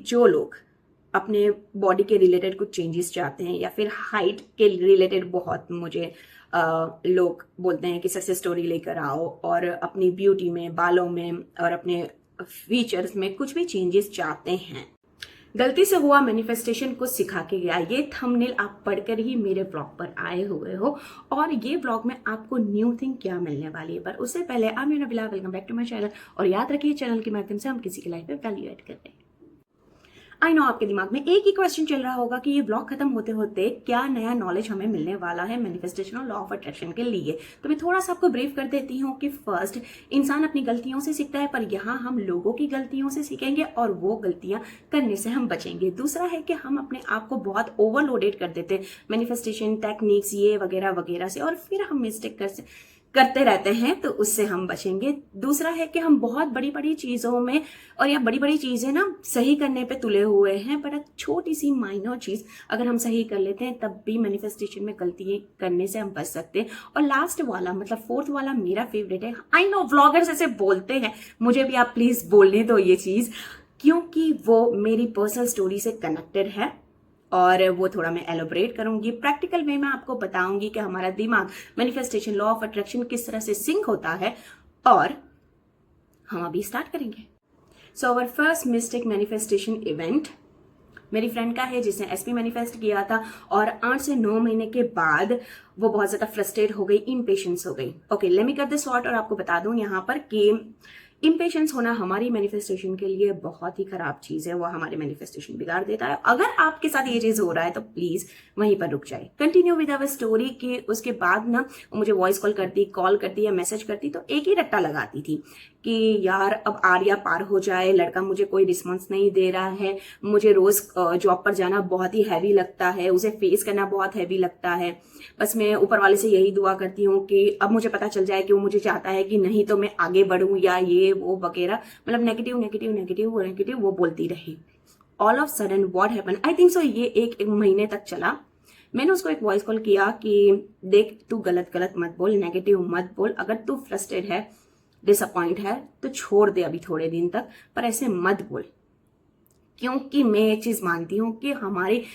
जो लोग अपने बॉडी के रिलेटेड कुछ चेंजेस चाहते हैं या फिर हाइट के रिलेटेड बहुत मुझे लोग बोलते हैं कि सक्सेस स्टोरी लेकर आओ और अपनी ब्यूटी में, बालों में और अपने फीचर्स में कुछ भी चेंजेस चाहते हैं। गलती से हुआ मैनिफेस्टेशन को सिखा के गया, ये थंबनेल आप पढ़कर ही मेरे ब्लॉग पर आए हुए हो और ये ब्लॉग में आपको न्यू थिंग क्या मिलने वाली है। पर उससे पहले I am Nabila, welcome back to my channel. और याद रखिए चैनल के माध्यम से हम किसी की लाइफ में वैल्यू ऐड कर रहे हैं। आई नो आपके दिमाग में एक ही क्वेश्चन चल रहा होगा कि ये ब्लॉग खत्म होते होते क्या नया नॉलेज हमें मिलने वाला है मैनिफेस्टेशन और लॉ ऑफ अट्रैक्शन के लिए। तो मैं थोड़ा सा आपको ब्रीफ कर देती हूँ कि फर्स्ट, इंसान अपनी गलतियों से सीखता है, पर यहाँ हम लोगों की गलतियों से सीखेंगे और वो गलतियां करने से हम बचेंगे। दूसरा है कि हम अपने आप को बहुत ओवरलोडेड कर देते हैं मैनिफेस्टेशन टेक्निक्स ये वगैरह वगैरह से और फिर हम मिस्टेक करते रहते हैं, तो उससे हम बचेंगे। दूसरा है कि हम बहुत बड़ी बड़ी चीजों में और या बड़ी बड़ी चीजें ना सही करने पे तुले हुए हैं, बट एक छोटी सी माइनर चीज अगर हम सही कर लेते हैं तब भी मैनिफेस्टेशन में गलती करने से हम बच सकते हैं। और लास्ट वाला मतलब फोर्थ वाला मेरा फेवरेट है। आई नो व्लॉगर्स ऐसे बोलते हैं, मुझे भी आप प्लीज बोलने दो ये चीज, क्योंकि वो मेरी पर्सनल स्टोरी से कनेक्टेड है और वो थोड़ा मैं एलोबरेट करूंगी, प्रैक्टिकल वे में आपको बताऊंगी कि हमारा दिमाग मैनिफेस्टेशन, लॉ ऑफ अट्रैक्शन किस तरह से सिंक होता है। और हम अभी स्टार्ट करेंगे। So our first mistake manifestation event मेरी फ्रेंड का है जिसने एसपी मैनिफेस्ट किया था और 8 से 9 महीने के बाद वो बहुत ज्यादा फ्रस्ट्रेट हो गई, इम्पेशंस हो गई। Okay, let me cut this short और आपको बता दूं यहाँ पर कि इम्पेशंस होना हमारी मैनिफेस्टेशन के लिए बहुत ही खराब चीज है। वो हमारे मैनिफेस्टेशन बिगाड़ देता है। अगर आपके साथ ये चीज हो रहा है तो प्लीज वहीं पर रुक जाए। कंटिन्यू विद अवर स्टोरी कि उसके बाद ना वो मुझे वॉइस कॉल करती या मैसेज करती तो एक ही रट्टा लगाती थी कि यार अब आर्या पार हो जाए, लड़का मुझे कोई रिस्पॉन्स नहीं दे रहा है, मुझे रोज जॉब पर जाना बहुत ही हैवी लगता है, उसे फेस करना बहुत हैवी लगता है। बस मैं ऊपर वाले से यही दुआ करती हूँ कि अब मुझे पता चल जाए कि वो मुझे चाहता है कि नहीं, तो मैं आगे बढ़ूं या ये वो वगैरह, मतलब नेगेटिव नेगेटिव नेगेटिव नेगेटिव वो बोलती रही। All of sudden what happen, I think so ये एक महीने तक चला। मैंने उसको एक वॉइस कॉल किया कि देख, तू गलत गलत मत बोल, नेगेटिव मत बोल, अगर तू फ्रस्ट्रेटेड है, डिसअपॉइंट है तो छोड़ दे अभी थोड़े दिन तक, पर ऐसे मत बोल। क्योंकि मैं एक चीज मानती हूँ कि हमारे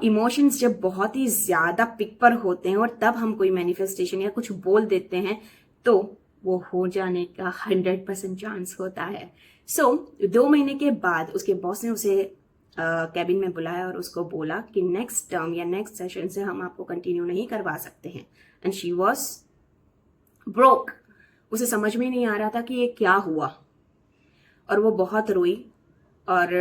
इमोशंस जब बहुत ही ज्यादा पिक पर होते हैं और तब हम कोई मैनिफेस्टेशन या कुछ बोल देते हैं तो वो हो जाने का 100% चांस होता है। सो 2 महीने के बाद उसके बॉस ने उसे कैबिन में बुलाया और उसको बोला कि नेक्स्ट टर्म या नेक्स्ट सेशन से हम आपको कंटिन्यू नहीं करवा सकते हैं। And she was broke. उसे समझ में नहीं आ रहा था कि ये क्या हुआ और वो बहुत रोई और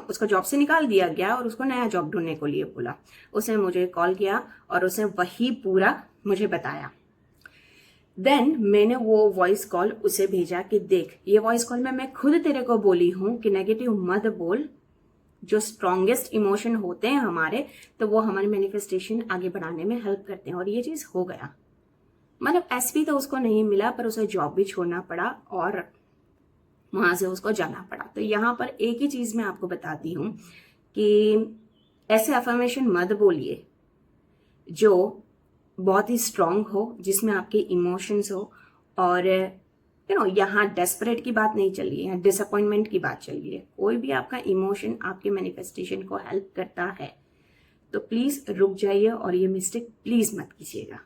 उसको जॉब से निकाल दिया गया और उसको नया जॉब ढूंढने को लिए बोला। उसने मुझे कॉल किया और उसने वही पूरा मुझे बताया। देन मैंने वो वॉइस कॉल उसे भेजा कि देख, ये वॉइस कॉल में मैं खुद तेरे को बोली हूं कि नेगेटिव मत बोल। जो स्ट्रॉन्गेस्ट इमोशन होते हैं हमारे, तो वो हमारे मैनिफेस्टेशन आगे बढ़ाने में हेल्प करते हैं और ये चीज हो गया। मतलब एसपी तो उसको नहीं मिला, पर उसे जॉब भी छोड़ना पड़ा और वहां से उसको जाना पड़ा। तो यहाँ पर एक ही चीज मैं आपको बताती हूँ कि ऐसे अफर्मेशन मत बोलिए जो बहुत ही स्ट्रांग हो, जिसमें आपके इमोशंस हो और यहाँ डेस्परेट की बात नहीं चल रही है, यहाँ डिसअपॉइंटमेंट की बात चल रही है। कोई भी आपका इमोशन आपके मैनिफेस्टेशन को हेल्प करता है तो प्लीज रुक जाइए और ये मिस्टेक प्लीज मत कीजिएगा।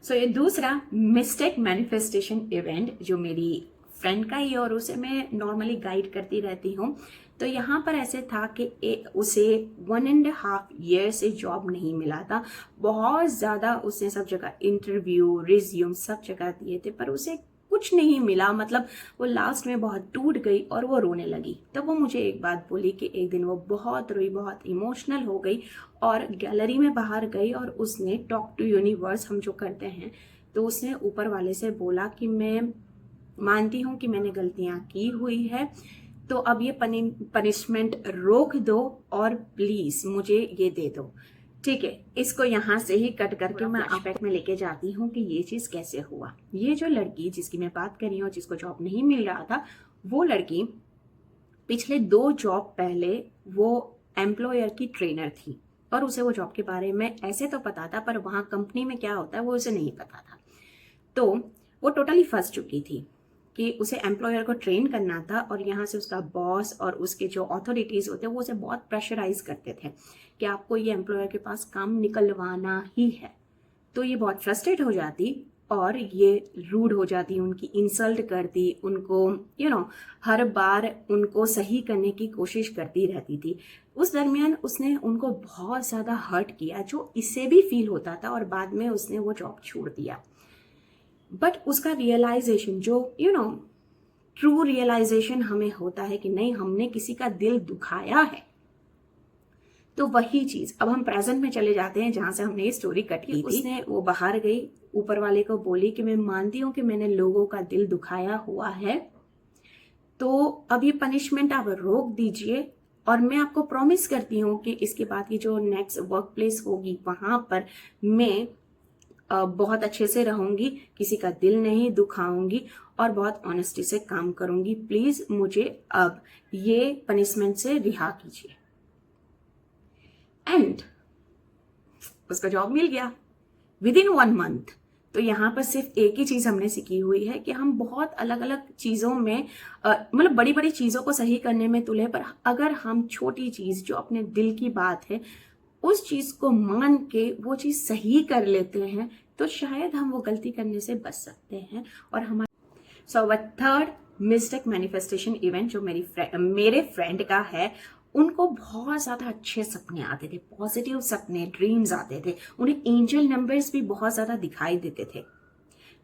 सो ये दूसरा मिस्टेक मैनिफेस्टेशन इवेंट जो मेरी फ्रेंड का ही और उसे मैं नॉर्मली गाइड करती रहती हूँ। तो यहाँ पर ऐसे था कि उसे 1.5 ईयर से जॉब नहीं मिला था। बहुत ज़्यादा उसने सब जगह इंटरव्यू, रिज्यूम सब जगह दिए थे, पर उसे कुछ नहीं मिला। मतलब वो लास्ट में बहुत टूट गई और वो रोने लगी। तब वो मुझे एक बात बोली कि एक दिन वो बहुत रोई, बहुत इमोशनल हो गई और गैलरी में बाहर गई और उसने टॉक टू यूनिवर्स हम जो करते हैं, तो उसने ऊपर वाले से बोला कि मैं मानती हूँ कि मैंने गलतियां की हुई है, तो अब ये पनिशमेंट रोक दो और प्लीज मुझे ये दे दो। ठीक है, इसको यहाँ से ही कट करके मैं फ्लैशबैक में लेके जाती हूँ कि ये चीज कैसे हुआ। ये जो लड़की जिसकी मैं बात कर रही हूँ, जिसको जॉब नहीं मिल रहा था, वो लड़की पिछले 2 जॉब पहले वो एम्प्लॉयर की ट्रेनर थी और उसे वो जॉब के बारे में ऐसे तो पता था, पर वहां कंपनी में क्या होता है वो उसे नहीं पता था। तो वो टोटली फंस चुकी थी कि उसे एम्प्लॉयर को ट्रेन करना था और यहाँ से उसका बॉस और उसके जो अथॉरिटीज होते हैं वो उसे बहुत प्रेशराइज करते थे कि आपको ये एम्प्लॉयर के पास काम निकलवाना ही है। तो ये बहुत फ्रस्ट्रेट हो जाती और ये रूड हो जाती, उनकी इंसल्ट करती, उनको हर बार उनको सही करने की कोशिश करती रहती थी। उस दरमियान उसने उनको बहुत ज़्यादा हर्ट किया, जो इससे भी फील होता था, और बाद में उसने वो जॉब छोड़ दिया। बट उसका रियलाइजेशन जो ट्रू रियलाइजेशन हमें होता है कि नहीं, हमने किसी का दिल दुखाया है, तो वही चीज अब हम प्रेजेंट में चले जाते हैं जहां से हमने ये स्टोरी कट की थी। उसने वो बाहर गई, ऊपर वाले को बोली कि मैं मानती हूँ कि मैंने लोगों का दिल दुखाया हुआ है, तो अब ये पनिशमेंट आप रोक दीजिए और मैं आपको प्रॉमिस करती हूँ कि इसके बाद की जो नेक्स्ट वर्क प्लेस होगी वहां पर मैं बहुत अच्छे से रहूंगी, किसी का दिल नहीं दुखाऊंगी और बहुत ऑनेस्टी से काम करूंगी। प्लीज मुझे अब ये पनिशमेंट से रिहा कीजिए। एंड उसका जॉब मिल गया विदिन 1 मंथ। तो यहाँ पर सिर्फ एक ही चीज हमने सीखी हुई है कि हम बहुत अलग अलग चीजों में मतलब बड़ी बड़ी चीजों को सही करने में तुले, पर अगर हम छोटी चीज जो अपने दिल की बात है उस चीज को मान के वो चीज सही कर लेते हैं तो शायद हम वो गलती करने से बच सकते हैं। और हमारे so third mistake manifestation event जो मेरे फ्रेंड का है, उनको बहुत ज्यादा अच्छे सपने आते थे, पॉजिटिव सपने, ड्रीम्स आते थे, उन्हें एंजल नंबर्स भी बहुत ज्यादा दिखाई देते थे।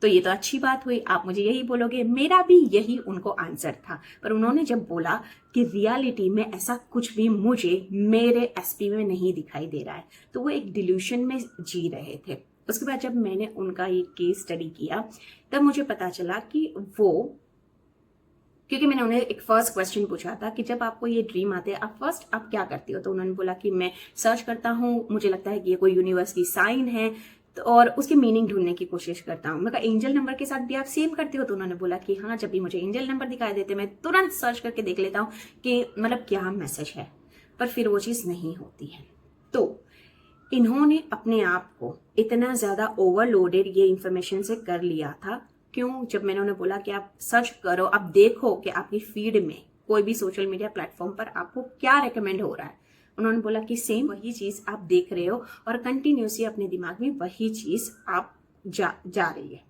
तो ये तो अच्छी बात हुई, आप मुझे यही बोलोगे, मेरा भी यही उनको आंसर था। पर उन्होंने जब बोला कि रियलिटी में ऐसा कुछ भी मुझे मेरे एसपी में नहीं दिखाई दे रहा है, तो वो एक डिल्यूशन में जी रहे थे। उसके बाद जब मैंने उनका ये केस स्टडी किया तब मुझे पता चला कि वो, क्योंकि मैंने उन्हें एक फर्स्ट क्वेश्चन पूछा था कि जब आपको ये ड्रीम आते हैं आप क्या करती हो, तो उन्होंने बोला कि मैं सर्च करता हूँ, मुझे लगता है कि ये कोई यूनिवर्स की साइन है, तो और उसकी मीनिंग ढूंढने की कोशिश करता हूँ। मैं कहा एंजल नंबर के साथ भी आप सेम करती हो, तो उन्होंने बोला कि हाँ, जब भी मुझे एंजल नंबर दिखाई देते मैं तुरंत सर्च करके देख लेता हूँ कि मतलब क्या मैसेज है, पर फिर वो चीज़ नहीं होती है। तो इन्होंने अपने आप को इतना ज़्यादा ओवरलोडेड ये इंफॉर्मेशन से कर लिया था। क्यों? जब मैंने उन्हें बोला कि आप सर्च करो, आप देखो कि आपकी फीड में कोई भी सोशल मीडिया प्लेटफॉर्म पर आपको क्या रेकमेंड हो रहा है, उन्होंने बोला कि सेम वही चीज़ आप देख रहे हो और कंटिन्यूसली अपने दिमाग में वही चीज़ आप जा रही है।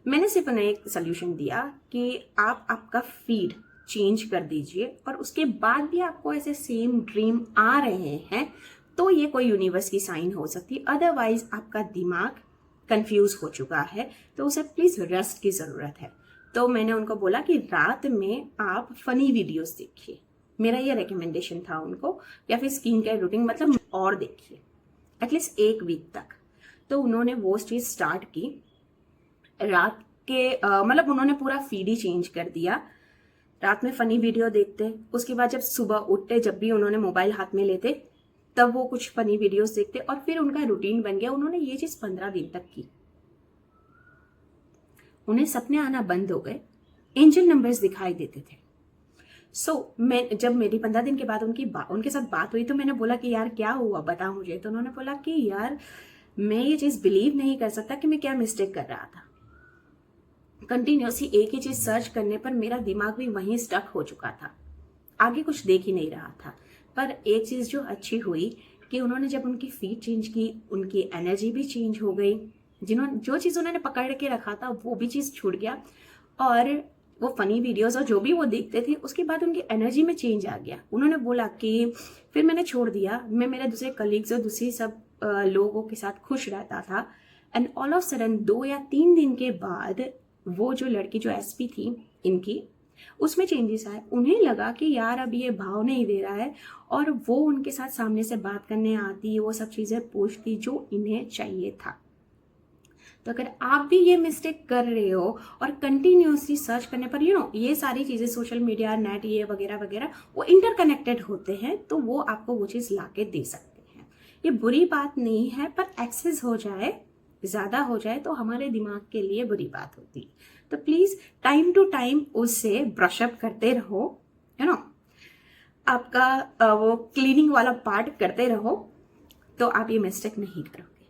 मैंने सिर्फ उन्हें एक सोल्यूशन दिया कि आप आपका फीड चेंज कर दीजिए और उसके बाद भी आपको ऐसे सेम ड्रीम आ रहे हैं तो ये कोई यूनिवर्स की साइन हो सकती है, अदरवाइज आपका दिमाग कंफ्यूज हो चुका है, तो उसे प्लीज रेस्ट की जरूरत है। तो मैंने उनको बोला कि रात में आप फनी वीडियोस देखिए, मेरा ये रिकमेंडेशन था उनको, या फिर स्किन केयर रूटीन मतलब और देखिए एटलीस्ट 1 वीक तक। तो उन्होंने वो चीज स्टार्ट की। रात के मतलब उन्होंने पूरा फीड ही चेंज कर दिया। रात में फनी वीडियो देखते, उसके बाद जब सुबह उठते, जब भी उन्होंने मोबाइल हाथ में लेते तब वो कुछ फनी वीडियोस देखते और फिर उनका रूटीन बन गया। उन्होंने ये चीज 15 दिन तक की। उन्हें सपने आना बंद हो गए, एंजल नंबर्स दिखाई देते थे। मैं जब मेरी 15 दिन के बाद उनके साथ बात हुई तो मैंने बोला कि यार क्या हुआ, बता मुझे। तो उन्होंने बोला कि यार मैं ये चीज बिलीव नहीं कर सकता कि मैं क्या मिस्टेक कर रहा था। कंटिन्यूसली एक ही चीज सर्च करने पर मेरा दिमाग भी वहीं स्टक हो चुका था, आगे कुछ देख ही नहीं रहा था। पर एक चीज जो अच्छी हुई कि उन्होंने जब उनकी फीड चेंज की, उनकी एनर्जी भी चेंज हो गई। जो चीज उन्होंने पकड़ के रखा था वो भी चीज छूट गया और वो फनी वीडियोस और जो भी वो देखते थे उसके बाद उनकी एनर्जी में चेंज आ गया। उन्होंने बोला कि फिर मैंने छोड़ दिया, मैं मेरे दूसरे कलीग्स और दूसरी सब लोगों के साथ खुश रहता था। एंड ऑल ऑफ सडन 2 या 3 दिन के बाद वो जो लड़की जो एसपी थी इनकी, उसमें चेंजेस आए। उन्हें लगा कि यार अब ये भाव नहीं दे रहा है और वो उनके साथ सामने से बात करने आती, वो सब चीजें पूछती जो इन्हें चाहिए था। तो अगर आप भी ये मिस्टेक कर रहे हो और कंटिन्यूसली सर्च करने पर ये सारी चीजें सोशल मीडिया, नेट, ये वगैरह वगैरह वो इंटरकनेक्टेड होते हैं, तो वो आपको वो चीज लाके दे सकते हैं। ये बुरी बात नहीं है, पर एक्सेस हो जाए, ज्यादा हो जाए तो हमारे दिमाग के लिए बुरी बात होती है। तो प्लीज टाइम टू टाइम उससे ब्रशअप करते रहो, आपका वो क्लीनिंग वाला पार्ट करते रहो, तो आप ये मिस्टेक नहीं करोगे।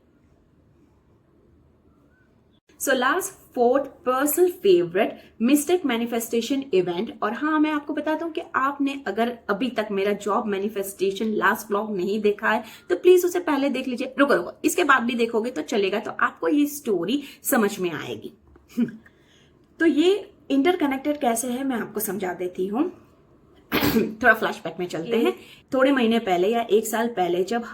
So last fourth personal favourite mistake manifestation event. और हाँ, मैं आपको बताता हूँ कि आपने अगर अभी तक मेरा जॉब मैनिफेस्टेशन लास्ट ब्लॉग नहीं देखा है तो प्लीज उसे पहले देख लीजिए। रुको रुको, इसके बाद भी देखोगे तो चलेगा, तो आपको ये स्टोरी समझ में आएगी। तो ये इंटरकनेक्टेड कैसे है मैं आपको समझा देती हूँ। थोड़ा फ्लैशबैक में चलते हैं। थोड़े महीने पहले या 1 साल पहले जब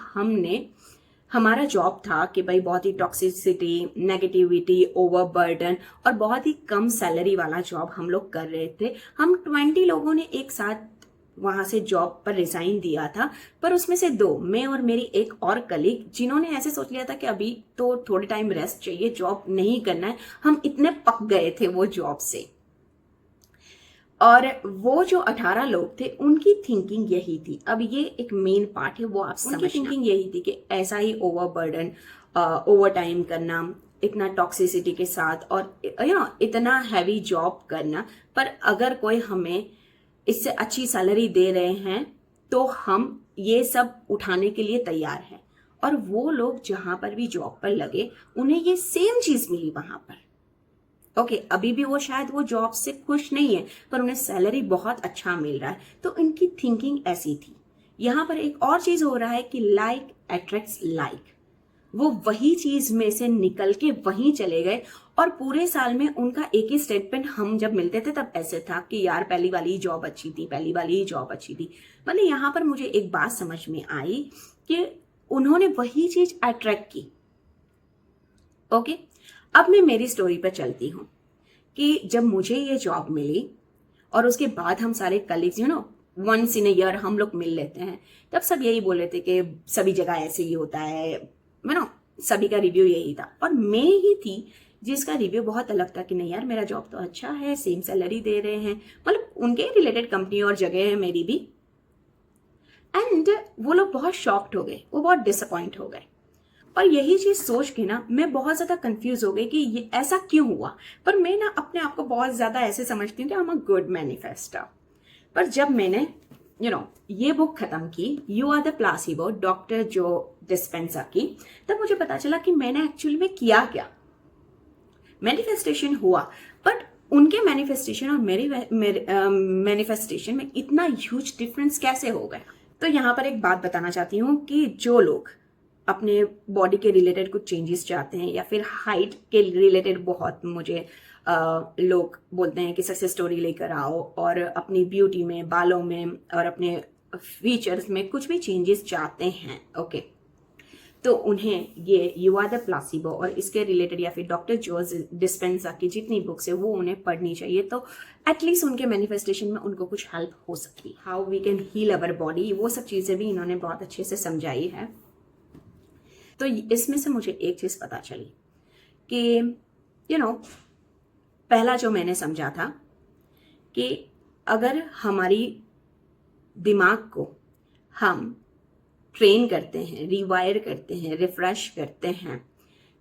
हमारा जॉब था कि भाई बहुत ही टॉक्सिसिटी, नेगेटिविटी, ओवरबर्डन और बहुत ही कम सैलरी वाला जॉब हम लोग कर रहे थे। हम 20 लोगों ने एक साथ वहां से जॉब पर रिजाइन दिया था, पर उसमें से 2, मैं और मेरी एक और कलीग, जिन्होंने ऐसे सोच लिया था कि अभी तो थोड़े टाइम रेस्ट चाहिए, जॉब नहीं करना है। हम इतने पक गए थे वो जॉब से। और वो जो 18 लोग थे उनकी थिंकिंग यही थी, अब ये एक मेन पार्ट है वो आप समझना। उनकी थिंकिंग यही थी कि ऐसा ही ओवरबर्डन, ओवर टाइम करना, इतना टॉक्सिसिटी के साथ और इतना हैवी जॉब करना, पर अगर कोई हमें इससे अच्छी सैलरी दे रहे हैं तो हम ये सब उठाने के लिए तैयार हैं। और वो लोग जहां पर भी जॉब पर लगे उन्हें ये सेम चीज मिली वहां पर। ओके, अभी भी वो शायद वो जॉब से खुश नहीं है, पर उन्हें सैलरी बहुत अच्छा मिल रहा है। तो इनकी थिंकिंग ऐसी थी। यहां पर एक और चीज हो रहा है कि लाइक अट्रैक्ट्स लाइक। वो वही चीज में से निकल के वहीं चले गए। और पूरे साल में उनका एक ही स्टेटमेंट हम जब मिलते थे तब ऐसे था कि यार पहली वाली जॉब अच्छी थी, पहली वाली जॉब अच्छी थी। मतलब यहां पर मुझे एक बात समझ में आई कि उन्होंने वही चीज अट्रैक्ट की। ओके, अब मैं मेरी स्टोरी पर चलती हूँ कि जब मुझे ये जॉब मिली और उसके बाद हम सारे colleagues once in a year हम लोग मिल लेते हैं, तब सब यही बोल रहे थे कि सभी जगह ऐसे ही होता है, सभी का रिव्यू यही था। और मैं ही थी जिसका रिव्यू बहुत अलग था कि नहीं यार मेरा जॉब तो अच्छा है, सेम सैलरी दे रहे हैं, मतलब उनके रिलेटेड कंपनी और जगह है मेरी भी। एंड वो लोग बहुत शॉक्ड हो गए, वो बहुत डिसअपॉइंट हो गए। और यही चीज सोच के ना मैं बहुत ज्यादा कंफ्यूज हो गई कि ये ऐसा क्यों हुआ। पर मैं ना अपने आप को बहुत ज्यादा ऐसे समझती हूँ कि I am a good manifester. पर जब मैंने ये बुक खत्म की, you are the placebo, doctor Joe Dispenza की, तब मुझे पता चला कि मैंने एक्चुअली में किया क्या। मैनिफेस्टेशन हुआ, बट उनके मैनिफेस्टेशन और मेरी मैनिफेस्टेशन में इतना ह्यूज डिफरेंस कैसे हो गया। तो यहां पर एक बात बताना चाहती हूँ कि जो लोग अपने बॉडी के रिलेटेड कुछ चेंजेस चाहते हैं या फिर हाइट के रिलेटेड बहुत मुझे लोग बोलते हैं कि सक्सेस स्टोरी लेकर आओ, और अपनी ब्यूटी में, बालों में और अपने फीचर्स में कुछ भी चेंजेस चाहते हैं, ओके, तो उन्हें ये यू आर द प्लासिबो और इसके रिलेटेड या फिर डॉक्टर जो डिस्पेंसा की जितनी बुक्स है वो उन्हें पढ़नी चाहिए। तो एटलीस्ट उनके मैनिफेस्टेशन में उनको कुछ हेल्प हो सकती है। How we can heal our body, वो सब चीज़ें भी इन्होंने बहुत अच्छे से समझाई है। तो इसमें से मुझे एक चीज पता चली कि पहला जो मैंने समझा था कि अगर हमारी दिमाग को हम ट्रेन करते हैं, रिवायर करते हैं, रिफ्रेश करते हैं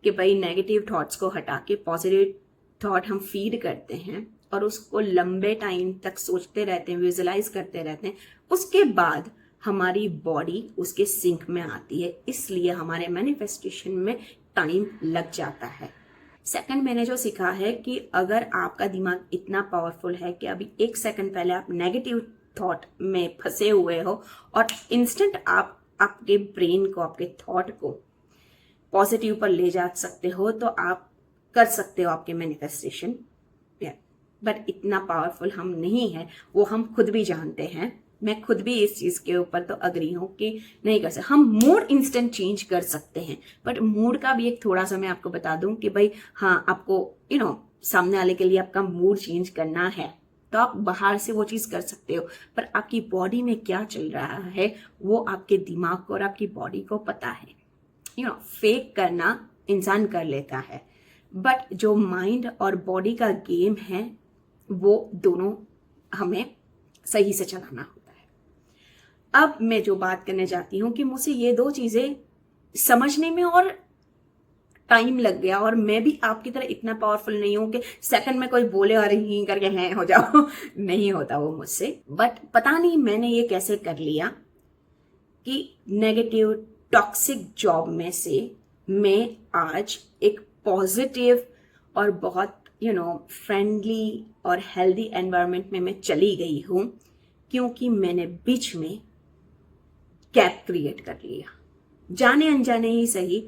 कि भाई नेगेटिव थॉट्स को हटा के पॉजिटिव थॉट हम फीड करते हैं और उसको लंबे टाइम तक सोचते रहते हैं, विजुलाइज करते रहते हैं, उसके बाद हमारी बॉडी उसके सिंक में आती है। इसलिए हमारे मैनिफेस्टेशन में टाइम लग जाता है। सेकंड, मैंने जो सीखा है कि अगर आपका दिमाग इतना पावरफुल है कि अभी 1 सेकंड पहले आप नेगेटिव थॉट में फंसे हुए हो और इंस्टेंट आप आपके ब्रेन को, आपके थॉट को पॉजिटिव पर ले जा सकते हो, तो आप कर सकते हो आपके मैनिफेस्टेशन। बट इतना पावरफुल हम नहीं है, वो हम खुद भी जानते हैं। मैं खुद भी इस चीज के ऊपर तो अग्री हूं कि नहीं कर सकते। हम मूड इंस्टेंट चेंज कर सकते हैं, बट मूड का भी एक थोड़ा सा मैं आपको बता दूं कि भाई हाँ, आपको सामने वाले के लिए आपका मूड चेंज करना है तो आप बाहर से वो चीज कर सकते हो, पर आपकी बॉडी में क्या चल रहा है वो आपके दिमाग को और आपकी बॉडी को पता है। फेक करना इंसान कर लेता है, बट जो माइंड और बॉडी का गेम है वो दोनों हमें सही से चलाना होता है। अब मैं जो बात करने जाती हूँ कि मुझसे ये 2 चीजें समझने में और टाइम लग गया, और मैं भी आपकी तरह इतना पावरफुल नहीं हूं कि सेकंड में कोई बोले और ही करके हैं हो जाओ नहीं होता वो मुझसे। बट पता नहीं मैंने ये कैसे कर लिया कि नेगेटिव टॉक्सिक जॉब में से मैं आज एक पॉजिटिव और बहुत फ्रेंडली और हेल्दी एनवायरनमेंट में मैं चली गई हूँ, क्योंकि मैंने बीच में गैप क्रिएट कर लिया, जाने अनजाने ही सही।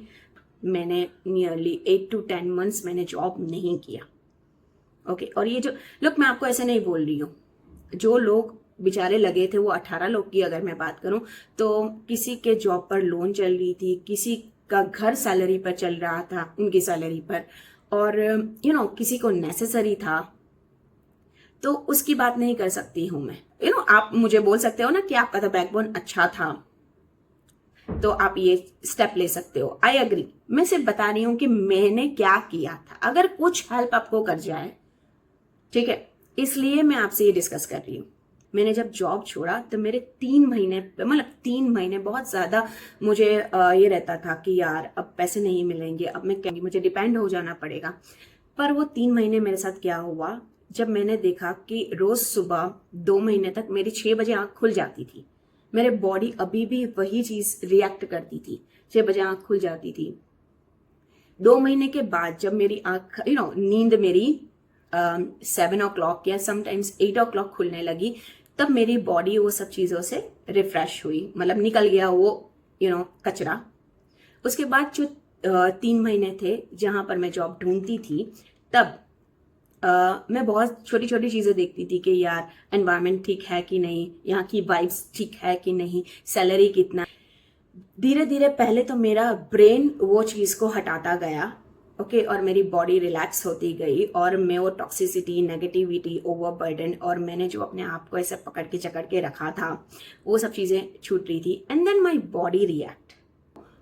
मैंने नियरली 8 to 10 months मैंने जॉब नहीं किया। ओके, और ये जो लोग, मैं आपको ऐसे नहीं बोल रही हूँ, जो लोग बेचारे लगे थे वो 18 लोग की अगर मैं बात करूं तो किसी के जॉब पर लोन चल रही थी, किसी का घर सैलरी पर चल रहा था, उनकी सैलरी पर, और किसी को नेसेसरी था, तो उसकी बात नहीं कर सकती हूं मैं। आप मुझे बोल सकते हो ना कि आपका तो बैकबोन अच्छा था तो आप ये स्टेप ले सकते हो, आई एग्री। मैं सिर्फ बता रही हूं कि मैंने क्या किया था, अगर कुछ हेल्प आपको कर जाए, ठीक है, इसलिए मैं आपसे ये डिस्कस कर रही हूँ। मैंने जब जॉब छोड़ा तो मेरे 3 महीने, मतलब 3 महीने बहुत ज्यादा मुझे ये रहता था कि यार अब पैसे नहीं मिलेंगे, अब मैं क्या, मुझे डिपेंड हो जाना पड़ेगा। पर वो 3 महीने मेरे साथ क्या हुआ, जब मैंने देखा कि रोज सुबह 2 महीने तक मेरी 6 बजे आंख खुल जाती थी, मेरे बॉडी अभी भी वही चीज रिएक्ट करती थी, 6 बजे आंख खुल जाती थी। 2 महीने के बाद जब मेरी आंख नींद मेरी 7 o'clock या समटाइम्स 8 o'clock खुलने लगी, तब मेरी बॉडी वो सब चीजों से रिफ्रेश हुई, मतलब निकल गया वो कचरा। उसके बाद जो 3 महीने थे जहां पर मैं जॉब ढूंढती थी, तब मैं बहुत छोटी छोटी चीजें देखती थी कि यार एनवायरनमेंट ठीक है कि नहीं, यहाँ की वाइब्स ठीक है कि नहीं, सैलरी कितना। धीरे धीरे पहले तो मेरा ब्रेन वो चीज को हटाता गया, ओके, और मेरी बॉडी रिलैक्स होती गई, और मैं वो टॉक्सिसिटी, नेगेटिविटी, ओवरबर्डन, और मैंने जो अपने आप को ऐसे पकड़ के जकड़ के रखा था, वो सब चीजें छूट रही थी। And then my body react,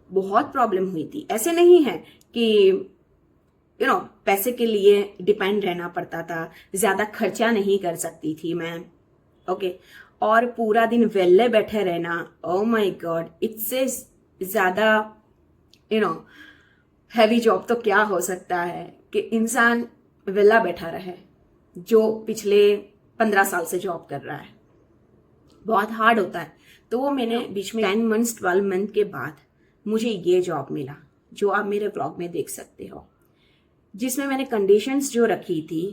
बहुत प्रॉब्लम हुई थी। ऐसे नहीं है कि पैसे के लिए डिपेंड रहना पड़ता था, ज्यादा खर्चा नहीं कर सकती थी मैं, ओके, और पूरा दिन वेले बैठे रहना, ओ माय गॉड, इससे ज्यादा हैवी जॉब तो क्या हो सकता है कि इंसान वेला बैठा रहे जो पिछले 15 साल से जॉब कर रहा है, बहुत हार्ड होता है। तो वो मैंने बीच में 10 months 12 month के बाद मुझे ये जॉब मिला जो आप मेरे ब्लॉग में देख सकते हो, जिसमें मैंने कंडीशंस जो रखी थी,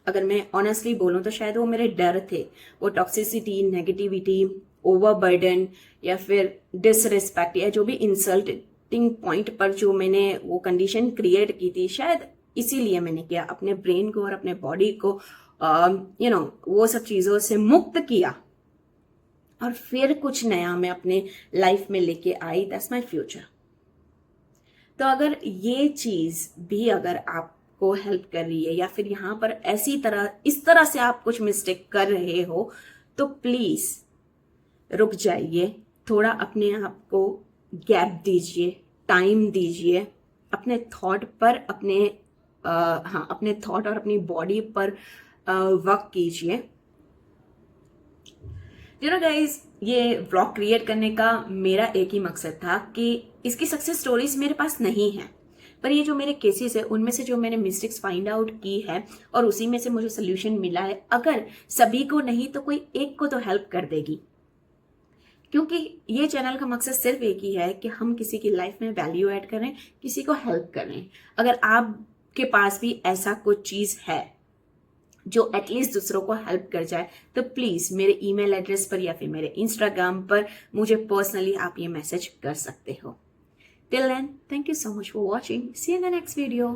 अगर मैं ऑनेस्टली बोलूं तो शायद वो मेरे डर थे, वो टॉक्सिसिटी, नेगेटिविटी, ओवरबर्डन या फिर डिसरिस्पेक्ट या जो भी इंसल्टिंग पॉइंट पर जो मैंने वो कंडीशन क्रिएट की थी, शायद इसीलिए मैंने किया, अपने ब्रेन को और अपने बॉडी को वो सब चीजों से मुक्त किया, और फिर कुछ नया मैं अपने लाइफ में लेके आई। That's my future. तो अगर ये चीज भी अगर आपको हेल्प कर रही है, या फिर यहाँ पर इस तरह से आप कुछ मिस्टेक कर रहे हो, तो प्लीज रुक जाइए, थोड़ा अपने आप को गैप दीजिए, टाइम दीजिए, अपने थॉट पर, अपने थॉट और अपनी बॉडी पर वर्क कीजिए। गाइज, ये व्लॉग क्रिएट करने का मेरा एक ही मकसद था कि इसकी सक्सेस स्टोरीज मेरे पास नहीं है, पर ये जो मेरे केसेस है उनमें से जो मैंने मिस्टेक्स फाइंड आउट की है और उसी में से मुझे सोल्यूशन मिला है, अगर सभी को नहीं तो कोई एक को तो हेल्प कर देगी। क्योंकि ये चैनल का मकसद सिर्फ एक ही है कि हम किसी की लाइफ में वैल्यू ऐड करें, किसी को हेल्प करें। अगर आपके पास भी ऐसा कुछ चीज है जो एटलीस्ट दूसरों को हेल्प कर जाए, तो प्लीज मेरे ईमेल एड्रेस पर या फिर मेरे इंस्टाग्राम पर मुझे पर्सनली आप ये मैसेज कर सकते हो। Till then, thank you so much for watching, see you in the next video.